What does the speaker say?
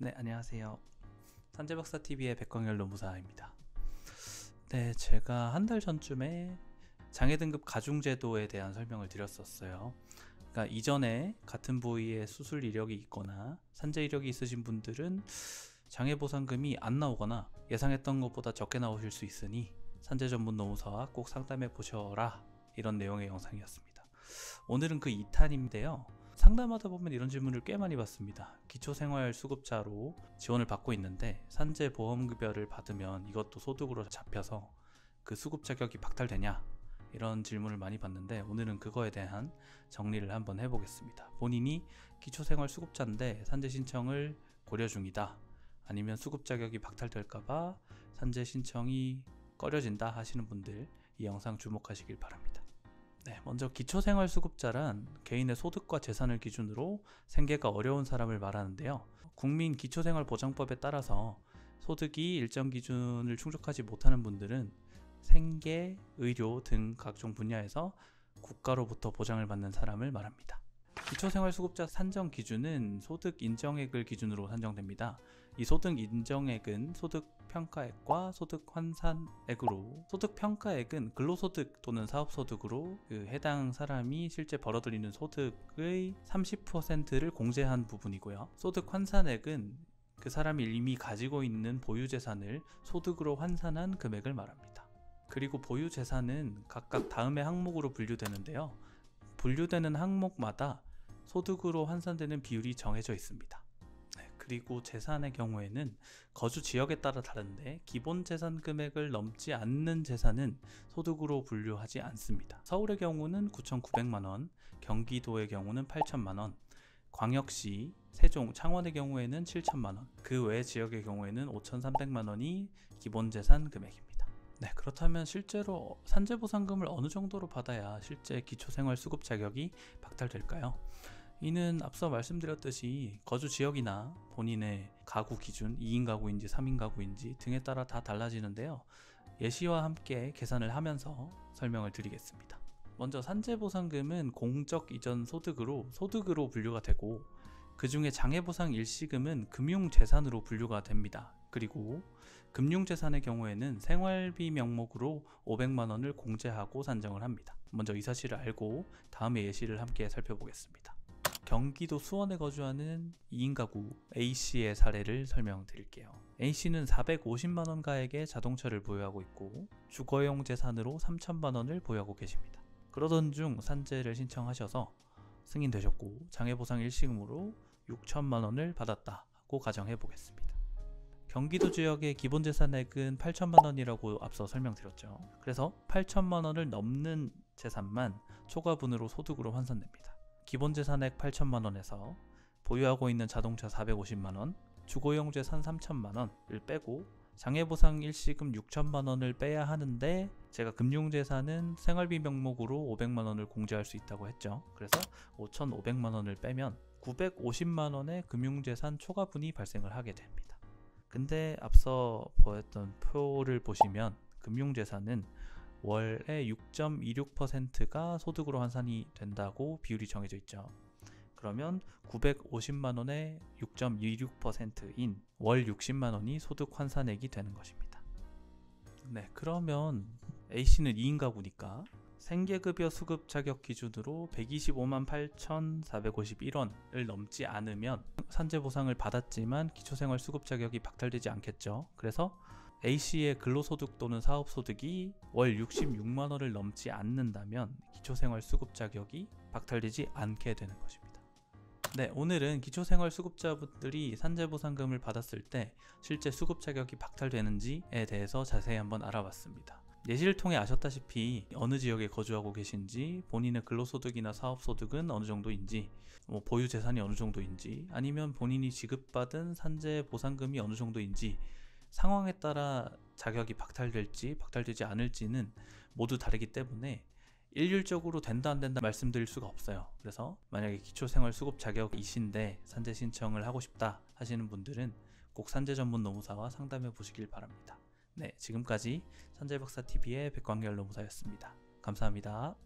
네, 안녕하세요. 산재박사TV의 백광열 노무사입니다. 네, 제가 한 달 전쯤에 장애등급 가중제도에 대한 설명을 드렸었어요. 그러니까 이전에 같은 부위에 수술 이력이 있거나 산재 이력이 있으신 분들은 장애보상금이 안 나오거나 예상했던 것보다 적게 나오실 수 있으니 산재 전문 노무사와 꼭 상담해 보셔라, 이런 내용의 영상이었습니다. 오늘은 그 2탄인데요. 상담하다 보면 이런 질문을 꽤 많이 받습니다. 기초생활수급자로 지원을 받고 있는데 산재보험급여를 받으면 이것도 소득으로 잡혀서 그 수급 자격이 박탈되냐, 이런 질문을 많이 받는데 오늘은 그거에 대한 정리를 한번 해보겠습니다. 본인이 기초생활수급자인데 산재 신청을 고려 중이다, 아니면 수급 자격이 박탈될까봐 산재 신청이 꺼려진다 하시는 분들 이 영상 주목하시길 바랍니다. 네, 먼저 기초생활수급자란 개인의 소득과 재산을 기준으로 생계가 어려운 사람을 말하는데요. 국민기초생활보장법에 따라서 소득이 일정 기준을 충족하지 못하는 분들은 생계, 의료 등 각종 분야에서 국가로부터 보장을 받는 사람을 말합니다. 기초생활수급자 산정 기준은 소득 인정액을 기준으로 산정됩니다. 이 소득 인정액은 소득평가액과 소득환산액으로, 소득평가액은 근로소득 또는 사업소득으로 해당 사람이 실제 벌어들이는 소득의 30%를 공제한 부분이고요. 소득환산액은 그 사람이 이미 가지고 있는 보유재산을 소득으로 환산한 금액을 말합니다. 그리고 보유재산은 각각 다음의 항목으로 분류되는데요. 분류되는 항목마다 소득으로 환산되는 비율이 정해져 있습니다. 그리고 재산의 경우에는 거주 지역에 따라 다른데 기본 재산 금액을 넘지 않는 재산은 소득으로 분류하지 않습니다. 서울의 경우는 9,900만원, 경기도의 경우는 8천만원, 광역시, 세종, 창원의 경우에는 7천만원, 그 외 지역의 경우에는 5,300만원이 기본 재산 금액입니다. 네, 그렇다면 실제로 산재보상금을 어느 정도로 받아야 실제 기초생활수급 자격이 박탈될까요? 이는 앞서 말씀드렸듯이 거주 지역이나 본인의 가구 기준, 2인 가구인지 3인 가구인지 등에 따라 다 달라지는데요. 예시와 함께 계산을 하면서 설명을 드리겠습니다. 먼저 산재보상금은 공적 이전 소득으로 분류가 되고, 그 중에 장애보상 일시금은 금융재산으로 분류가 됩니다. 그리고 금융재산의 경우에는 생활비 명목으로 500만원을 공제하고 산정을 합니다. 먼저 이 사실을 알고 다음의 예시를 함께 살펴보겠습니다. 경기도 수원에 거주하는 2인 가구 A씨의 사례를 설명드릴게요. A씨는 450만원 가액의 자동차를 보유하고 있고 주거용 재산으로 3천만원을 보유하고 계십니다. 그러던 중 산재를 신청하셔서 승인되셨고 장애보상 일시금으로 6천만원을 받았다고 가정해 보겠습니다. 경기도 지역의 기본재산액은 8천만원이라고 앞서 설명드렸죠. 그래서 8천만원을 넘는 재산만 초과분으로 소득으로 환산됩니다. 기본재산액 8천만원에서 보유하고 있는 자동차 450만원, 주거용 재산 3천만원을 빼고 장애보상 일시금 6천만원을 빼야 하는데, 제가 금융재산은 생활비 명목으로 500만원을 공제할 수 있다고 했죠. 그래서 5,500만원을 빼면 950만원의 금융재산 초과분이 발생을 하게 됩니다. 근데 앞서 보였던 표를 보시면 금융재산은 월에 6.26%가 소득으로 환산이 된다고 비율이 정해져 있죠. 그러면 950만원의 6.26%인 월 60만원이 소득 환산액이 되는 것입니다. 네, 그러면 A씨는 2인 가구니까 생계급여 수급 자격 기준으로 125만 8,451원을 넘지 않으면 산재보상을 받았지만 기초생활 수급 자격이 박탈되지 않겠죠. 그래서 A씨의 근로소득 또는 사업소득이 월 66만원을 넘지 않는다면 기초생활 수급 자격이 박탈되지 않게 되는 것입니다. 네, 오늘은 기초생활수급자분들이 산재보상금을 받았을 때 실제 수급 자격이 박탈되는지에 대해서 자세히 한번 알아봤습니다. 예시를 통해 아셨다시피 어느 지역에 거주하고 계신지, 본인의 근로소득이나 사업소득은 어느 정도인지, 보유재산이 어느 정도인지, 아니면 본인이 지급받은 산재보상금이 어느 정도인지 상황에 따라 자격이 박탈될지 박탈되지 않을지는 모두 다르기 때문에 일률적으로 된다 안 된다 말씀드릴 수가 없어요. 그래서 만약에 기초생활수급 자격이신데 산재 신청을 하고 싶다 하시는 분들은 꼭 산재 전문 노무사와 상담해 보시길 바랍니다. 네, 지금까지 산재박사TV의 백광열 노무사였습니다. 감사합니다.